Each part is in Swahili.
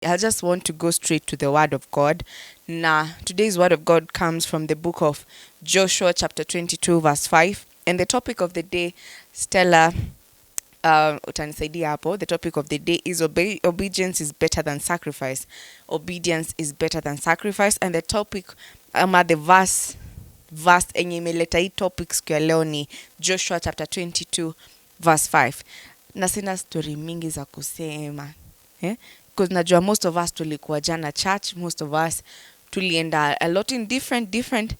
I just want to go straight to the word of God. Today's word of God comes from the book of Joshua, chapter 22, verse 5. And the topic of the day, Stella, utanisaidia hapo. The topic of the day is obedience is better than sacrifice. Obedience is better than sacrifice. And the topic, the verse enye imeleta hii topic siku ya leo ni Joshua chapter 22 verse 5. Na sina story mingi za kusema. Because najua most of us tulikuwa jana church, most of us tulienda a lot in different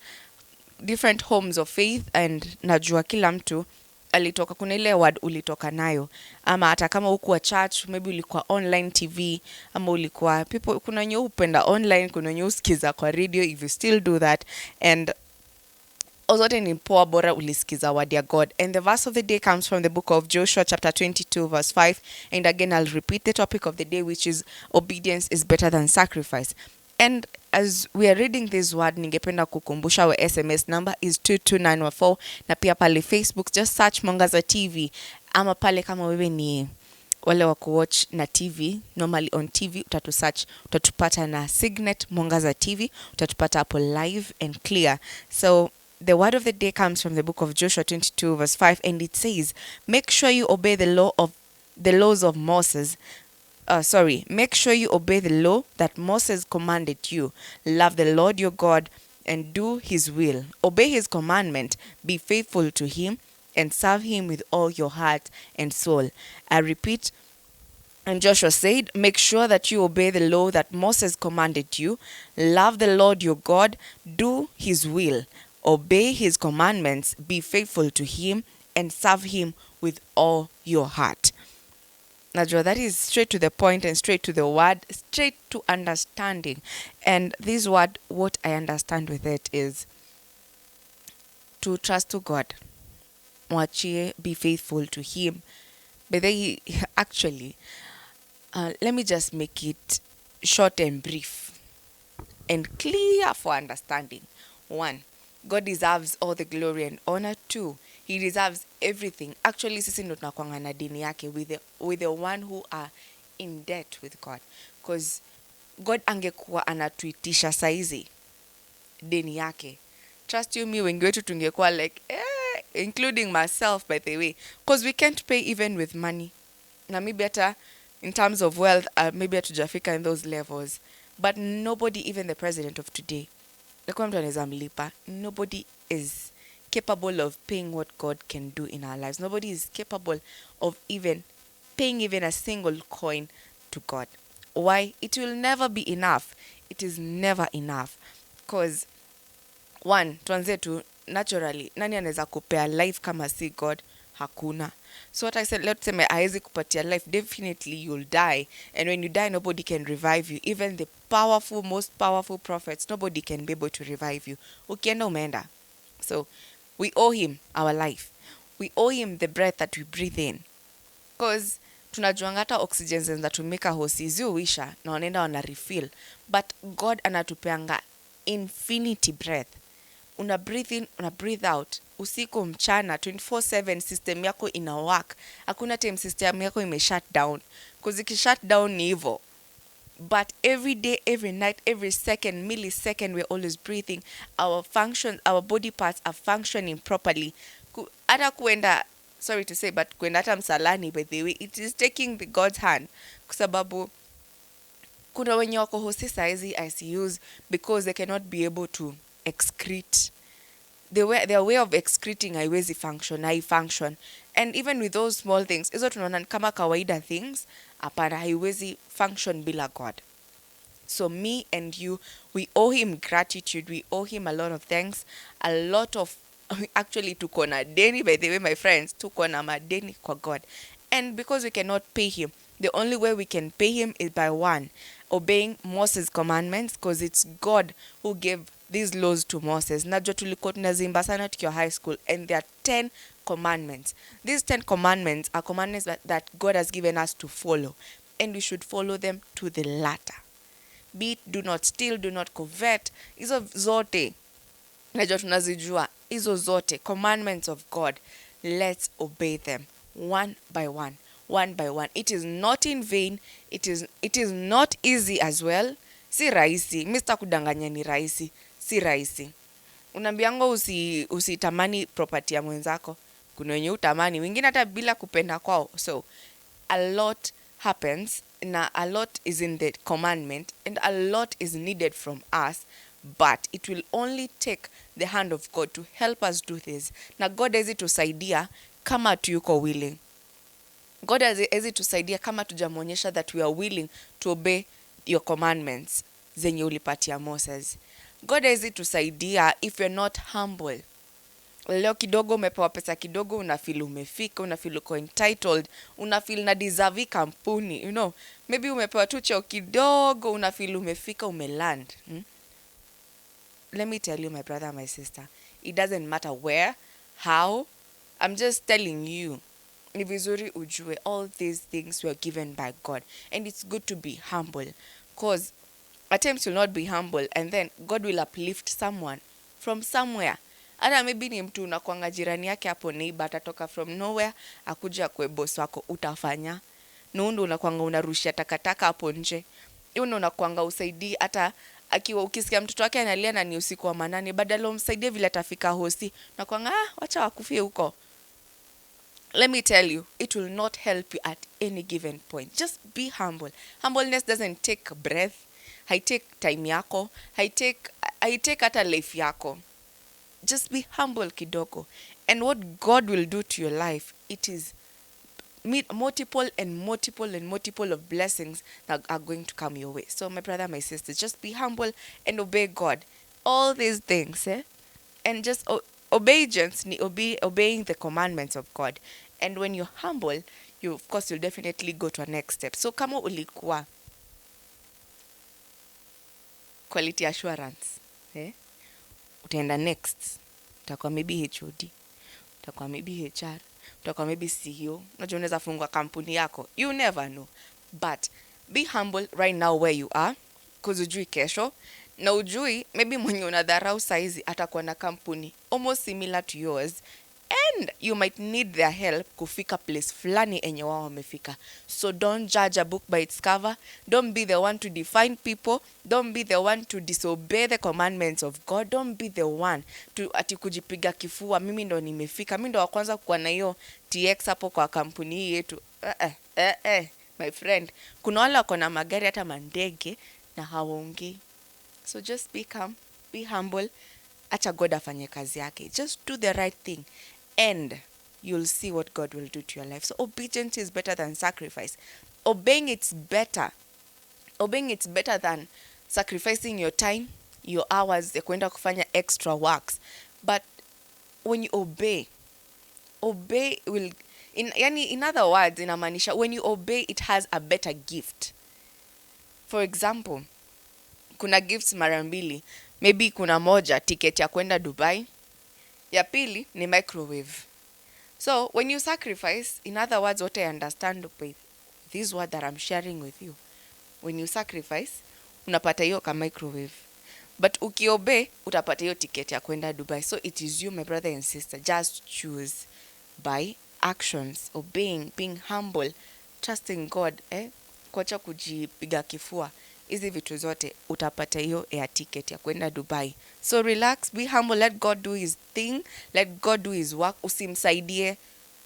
homes of faith, and najua kila mtu alitoka, kuna ile word ulitoka nayo, ama hata kama hukuwa church, maybe ulikuwa online TV, ama ulikuwa people, kuna wenye upenda online, kuna wenye usikiza kwa radio. If you still do that, and zote ni poa bora ulisikiza word ya God. And the verse of the day comes from the book of Joshua chapter 22 verse 5. And again, I'll repeat the topic of the day, which is obedience is better than sacrifice. And as we are reading this word, ningependa kukumbusha our SMS number is 22914, na pia pale Facebook just search Mwangaza TV, ama pale kama wewe ni wale wa kuwatch na TV, normally on TV utatusearch, utatupata na Signet Mwangaza TV, utatupata hapo live and clear. So the word of the day comes from the book of Joshua 22 verse 5, and it says, make sure you obey the laws of Moses. Make sure you obey the law that Moses commanded you. Love the Lord your God and do his will. Obey his commandment, be faithful to him, and serve him with all your heart and soul. I repeat, and Joshua said, make sure that you obey the law that Moses commanded you. Love the Lord your God, do his will. Obey his commandments, be faithful to him, and serve him with all your heart. Najwa, that is straight to the point and straight to the word, straight to understanding. And this word, what I understand with it is to trust to God. Mwachie, be faithful to him. But they actually, let me just make it short and brief and clear for understanding. 1, God deserves all the glory and honor. 2, he deserves everything. Actually, sisi ndo tunakuanga na dini yake with the one who are in debt with God. Because God angekuwa anatuitisha saizi deni yake, trust you me, wengi wetu tungekuwa like including myself by the way, because we can't pay even with money. Na maybe hata in terms of wealth, maybe hatujafika in those levels, but nobody, even the president of today, nobody is capable of paying what God can do in our lives. Nobody is capable of even paying even a single coin to God. Why? It will never be enough. It is never enough. Because 1, tuanze tu naturally, nani anaweza kupea life kama si God? Hakuna. So what I said, let's say haezi kupatia life, definitely you'll die. And when you die, nobody can revive you. Even the most powerful prophets, nobody can be able to revive you. Ukienda umeenda. So we owe him our life. We owe him the breath that we breathe in. Because tunajuanga hata oxygen zinatumika hosi ziuisha na wanaenda wana refill. But God anatupeanga infinity breath. Una breathe in, una breathe out. Usiku mchana 24/7 system yako ina work. Hakuna time system yako ime shut down. Because iki shut down ni hivyo. But every day, every night, every second, millisecond, we're always breathing. Our function, our body parts are functioning properly. Hata kuenda, sorry to say, but kuenda hata msalani, by the way, it is taking the God's hand. Kwa sababu kuna wenye wako hosi saizi ICUs because they cannot be able to excrete. Their way of excreting haiwezi function. And even with those small things, hizo tunaona kama kawaida things, hapana, haiwezi function bila God. So me and you, we owe him gratitude. We owe him a lot of thanks. A lot of, actually, tuko na deni, by the way, my friends, tuko na madeni kwa God. And because we cannot pay him, the only way we can pay him is by 1, obeying Moses' commandments, because it's God who gave these laws to Moses. Najua tulikuwa tunazimba sana tukiwa high school, and there are 10 commandments. These 10 commandments are commandments that God has given us to follow, and we should follow them to the latter. Be it, do not steal, do not covet. Hizo zote najua tunazijua. Hizo zote commandments of God, let's obey them one by one. one by one. It is not in vain. It is not easy as well. Si rahisi. Mr. Kudanganya ni rahisi. Si rahisi. Unaambiangwa usitamani property ya mwenzako. Kuna wenye utamani, wengine hata bila kupenda kwao. So a lot happens, na a lot is in the commandment, and a lot is needed from us, but it will only take the hand of God to help us do this. Na God hawezi tusaidia kama tuyuko willing. God hawezi tusaidia kama tujamonyesha that we are willing to obey your commandments zenye ulipatia Moses. God hawezi tusaidia if you're not humble. Leo kidogo umepewa pesa kidogo, unafeel umefika, unafeel uko entitled, unafeel na deserve kampuni, maybe umepewa tu cheo kidogo, unafeel umefika, umeland. Let me tell you, my brother, my sister, it doesn't matter where, how. I'm just telling you, ni vizuri ujue all these things were given by God, and it's good to be humble, because at times you'll not be humble, and then God will uplift someone from somewhere. Hata maybe ni mtu unakuanga jirani yake hapo, neighbor atatoka from nowhere akuja kwa boss wako, utafanya. Nundu unakuanga unarushia takataka hapo nje. Hiyo unakuanga usaidii, hata akiwa ukisikia mtoto wake analia na ni usiku wa manane, badala umsaidie vile atafika hosi, unakuanga wacha wakufie huko. Let me tell you, it will not help you at any given point. Just be humble. Humbleness doesn't take breath, haitake time yako, haitake hata life yako. Just be humble kidogo. And what God will do to your life, it is multiple of blessings that are going to come your way. So my brother, my sister, just be humble and obey God. All these things, and just obedience, obeying the commandments of God. And when you're humble, of course, you'll definitely go to a next step. So kama ulikuwa quality assurance, utaenda next, utakuwa maybe HOD, utakuwa maybe HR, utakuwa maybe CEO, unajua unaweza fungua kampuni yako, you never know. But be humble right now where you are, because ujui kesho, na ujui maybe mwenye unadharau saizi atakuwa na kampuni almost similar to yours, and you might need their help kufika place fulani enye wao wamefika. So don't judge a book by its cover. Don't be the one to define people. Don't be the one to disobey the commandments of God. Don't be the one to ati kujipiga kifua, mimi ndo nimefika, mimi ndo wa kwanza kuwa na hiyo TX hapo kwa kampuni hii yetu. My friend, kuna wale wako na magari hata mandege na hawaongei. So just be calm, be humble. Acha God afanye kazi yake. Just do the right thing, and you'll see what God will do to your life. So obedience is better than sacrifice. Obeying it's better than sacrificing your time, your hours ya kwenda kufanya extra works. But when you obey will, in other words, inamaanisha when you obey, it has a better gift. For example, kuna gifts mara mbili. Maybe kuna moja ticket ya kwenda Dubai, ya pili ni microwave. So when you sacrifice, in other words, what I understand by this word that I'm sharing with you, when you sacrifice, unapata hiyo ka microwave. But ukiobey, utapata hiyo ticket ya kwenda Dubai. So it is you, my brother and sister, just choose by actions, obeying, being humble, trusting God, kuacha kujipiga kifua. Hizi vitu zote utapata hiyo air ticket ya kwenda Dubai. So relax, be humble, let God do his thing, let God do his work. Usimsaidie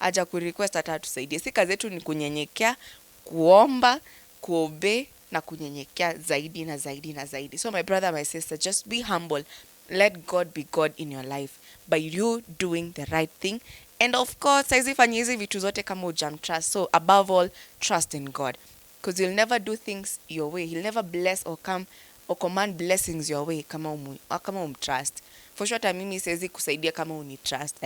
aja kurequest hata tusaidie. Si kazi yetu ni kunyenyekea, kuomba, kuobey na kunyenyekea zaidi na zaidi na zaidi. So my brother, my sister, just be humble. Let God be God in your life by you doing the right thing. And of course, saizi fanya hizi vitu zote kama hujamtrust. So above all, trust in God. Because he'll never do things your way. He'll never bless or command blessings your way kama umtrust. For sure, mimi siwezi kusaidia kama unitrust.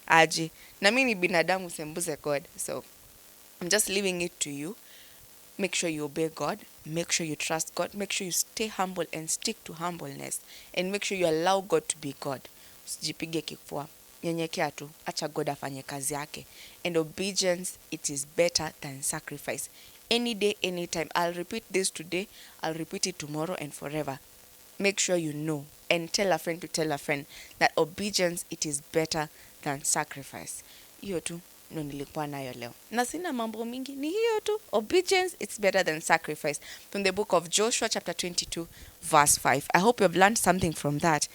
Aje. Na mimi ni binadamu, sembuze God. So I'm just leaving it to you. Make sure you obey God. Make sure you trust God. Make sure you stay humble and stick to humbleness. And make sure you allow God to be God. Usijipige kifua. Nyenyekea tu. Acha God afanye kazi yake. And obedience, it is better than sacrifice. Any day, anytime. I'll repeat this today. I'll repeat it tomorrow and forever. Make sure you know and tell a friend to tell a friend that obedience, it is better than sacrifice. Hiyo tu. ndo nilikuwa nayo leo, na sina mambo mingi, ni hiyo tu. Obedience, it's better than sacrifice, from the book of Joshua chapter 22 verse 5. I hope you've learned something from that.